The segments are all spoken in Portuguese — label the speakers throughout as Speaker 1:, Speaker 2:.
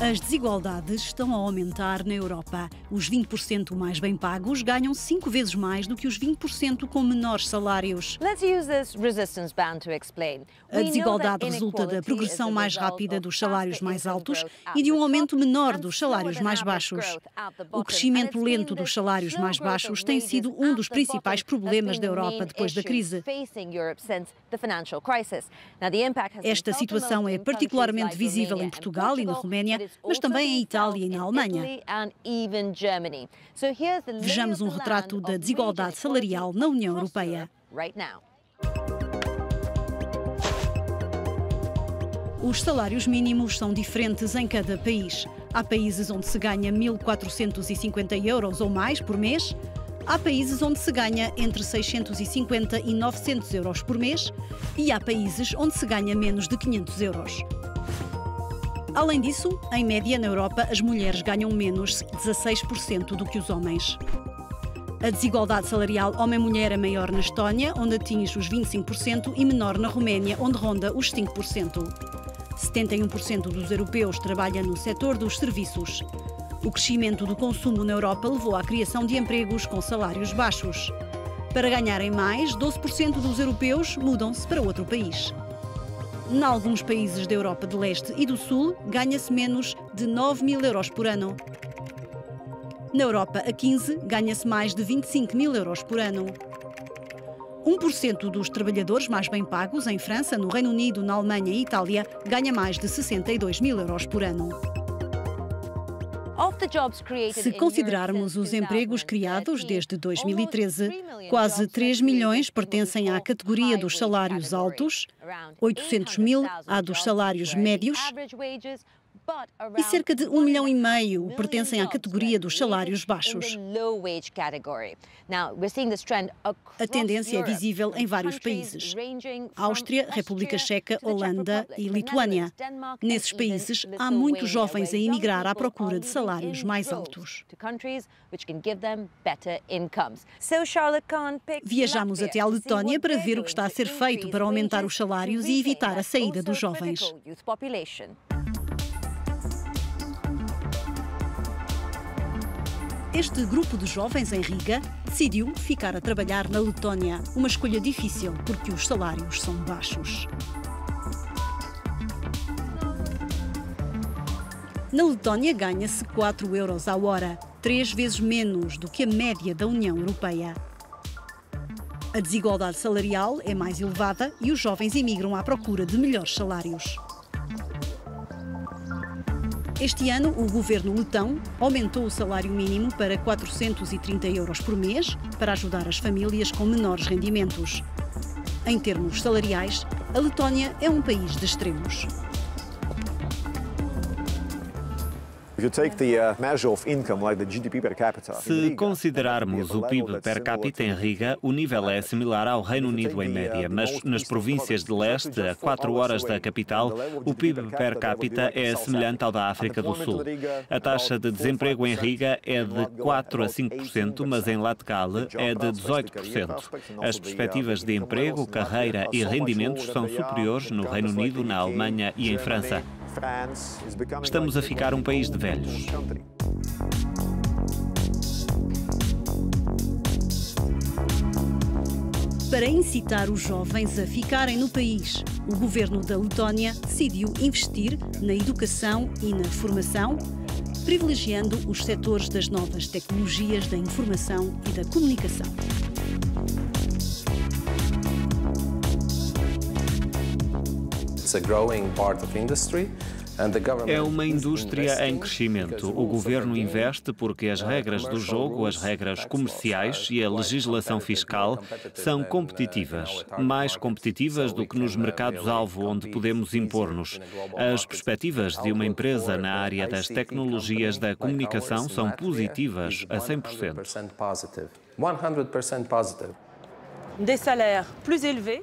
Speaker 1: As desigualdades estão a aumentar na Europa. Os 20% mais bem pagos ganham 5 vezes mais do que os 20% com menores salários. A desigualdade resulta da progressão mais rápida dos salários mais altos e de um aumento menor dos salários mais baixos. O crescimento lento dos salários mais baixos tem sido um dos principais problemas da Europa depois da crise. Esta situação é particularmente visível em Portugal e na Roménia, mas também em Itália e na Alemanha. Vejamos um retrato da desigualdade salarial na União Europeia. Os salários mínimos são diferentes em cada país. Há países onde se ganha 1.450 euros ou mais por mês. Há países onde se ganha entre 650 e 900 euros por mês. E há países onde se ganha menos de 500 euros. Além disso, em média na Europa, as mulheres ganham menos 16% do que os homens. A desigualdade salarial homem-mulher é maior na Estónia, onde atinge os 25%, e menor na Roménia, onde ronda os 5%. 71% dos europeus trabalha no setor dos serviços. O crescimento do consumo na Europa levou à criação de empregos com salários baixos. Para ganharem mais, 12% dos europeus mudam-se para outro país. Em alguns países da Europa de Leste e do Sul, ganha-se menos de 9.000 euros por ano. Na Europa a 15, ganha-se mais de 25.000 euros por ano. 1% dos trabalhadores mais bem pagos em França, no Reino Unido, na Alemanha e Itália ganha mais de 62.000 euros por ano. Se considerarmos os empregos criados desde 2013, quase 3 milhões pertencem à categoria dos salários altos, 800 mil à dos salários médios e cerca de 1,5 milhão pertencem à categoria dos salários baixos. A tendência é visível em vários países: Áustria, República Checa, Holanda e Lituânia. Nesses países, há muitos jovens a emigrar à procura de salários mais altos. Viajamos até a Letónia para ver o que está a ser feito para aumentar os salários e evitar a saída dos jovens. Este grupo de jovens em Riga decidiu ficar a trabalhar na Letónia. Uma escolha difícil, porque os salários são baixos. Na Letónia ganha-se 4 euros à hora, 3 vezes menos do que a média da União Europeia. A desigualdade salarial é mais elevada e os jovens emigram à procura de melhores salários. Este ano, o governo letão aumentou o salário mínimo para 430 euros por mês para ajudar as famílias com menores rendimentos. Em termos salariais, a Letónia é um país de extremos.
Speaker 2: Se considerarmos o PIB per capita em Riga, o nível é similar ao Reino Unido em média, mas nas províncias de leste, a 4 horas da capital, o PIB per capita é semelhante ao da África do Sul. A taxa de desemprego em Riga é de 4 a 5%, mas em Latgale é de 18%. As perspectivas de emprego, carreira e rendimentos são superiores no Reino Unido, na Alemanha e em França. Estamos a ficar um país de velhos.
Speaker 1: Para incitar os jovens a ficarem no país, o governo da Letónia decidiu investir na educação e na formação, privilegiando os setores das novas tecnologias da informação e da comunicação.
Speaker 2: É uma indústria em crescimento. O governo investe porque as regras do jogo, as regras comerciais e a legislação fiscal são competitivas, mais competitivas do que nos mercados-alvo onde podemos impor-nos. As perspectivas de uma empresa na área das tecnologias da comunicação são positivas a 100%.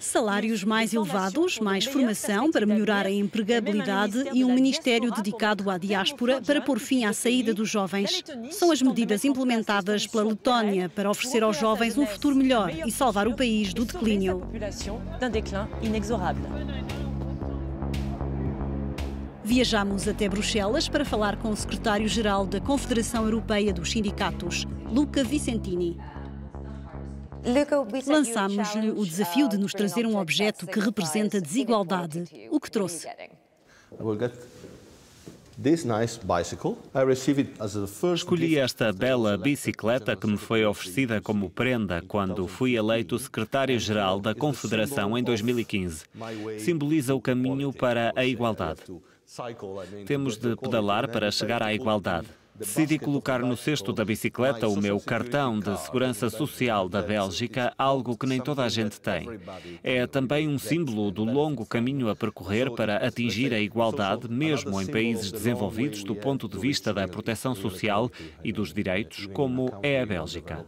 Speaker 1: Salários mais elevados, mais formação para melhorar a empregabilidade e um ministério dedicado à diáspora para pôr fim à saída dos jovens. São as medidas implementadas pela Letónia para oferecer aos jovens um futuro melhor e salvar o país do declínio. Viajamos até Bruxelas para falar com o secretário-geral da Confederação Europeia dos Sindicatos, Luca Vicentini. Lançámos-lhe o desafio de nos trazer um objeto que representa desigualdade, o que trouxe.
Speaker 2: Escolhi esta bela bicicleta que me foi oferecida como prenda quando fui eleito secretário-geral da Confederação em 2015. Simboliza o caminho para a igualdade. Temos de pedalar para chegar à igualdade. Decidi colocar no cesto da bicicleta o meu cartão de segurança social da Bélgica, algo que nem toda a gente tem. É também um símbolo do longo caminho a percorrer para atingir a igualdade, mesmo em países desenvolvidos do ponto de vista da proteção social e dos direitos, como é a Bélgica.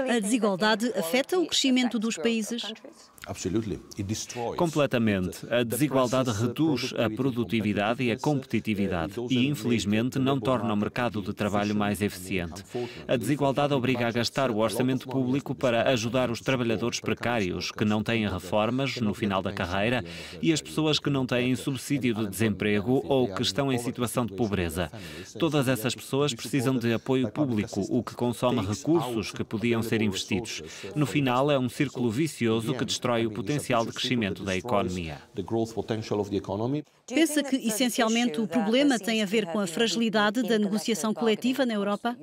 Speaker 1: A desigualdade afeta o crescimento dos países?
Speaker 2: Completamente. A desigualdade reduz a produtividade e a competitividade e, infelizmente, não torna o mercado de trabalho mais eficiente. A desigualdade obriga a gastar o orçamento público para ajudar os trabalhadores precários que não têm reformas no final da carreira e as pessoas que não têm subsídio de desemprego ou que estão em situação de pobreza. Todas essas pessoas precisam de apoio público, o que consome recursos que podiam ser investidos. No final, é um círculo vicioso que destrói o potencial de crescimento da economia.
Speaker 1: Pensa que, essencialmente, o problema tem a ver com a fragilidade da negociação coletiva na Europa?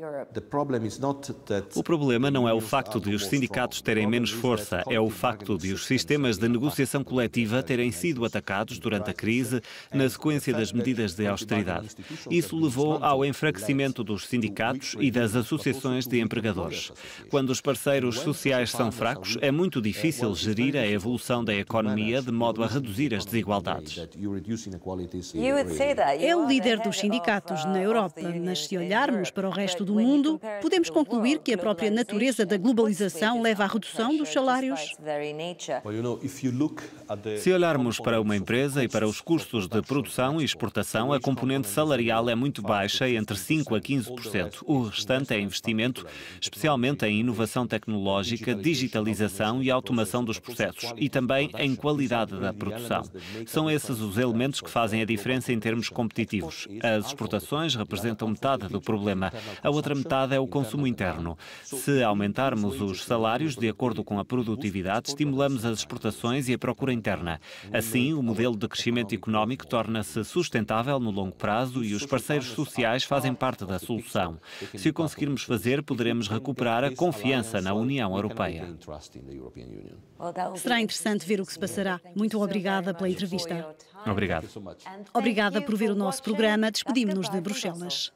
Speaker 2: O problema não é o facto de os sindicatos terem menos força, é o facto de os sistemas de negociação coletiva terem sido atacados durante a crise na sequência das medidas de austeridade. Isso levou ao enfraquecimento dos sindicatos e das associações de empregadores. Quando os parceiros sociais são fracos, é muito difícil gerir a evolução da economia de modo a reduzir as desigualdades.
Speaker 1: É o líder dos sindicatos na Europa, mas se olharmos para o resto do mundo, podemos concluir que a própria natureza da globalização leva à redução dos salários?
Speaker 2: Se olharmos para uma empresa e para os custos de produção e exportação, a componente salarial é muito baixa, entre 5% a 15%. O restante é investimento, especialmente em inovação tecnológica, digitalização e automação dos processos e também em qualidade da produção. São esses os elementos que fazem a diferença em termos competitivos. As exportações representam metade do problema. A outra metade é o consumo interno. Se aumentarmos os salários de acordo com a produtividade, estimulamos as exportações e a procura interna. Assim, o modelo de crescimento económico torna-se sustentável no longo prazo e os parceiros sociais fazem parte da solução. Se o conseguirmos fazer, poderemos recuperar a confiança na União Europeia.
Speaker 1: Será interessante ver o que se passará. Muito obrigada pela entrevista.
Speaker 2: Obrigado.
Speaker 1: Obrigada por ver o nosso programa. Despedimos-nos de Bruxelas.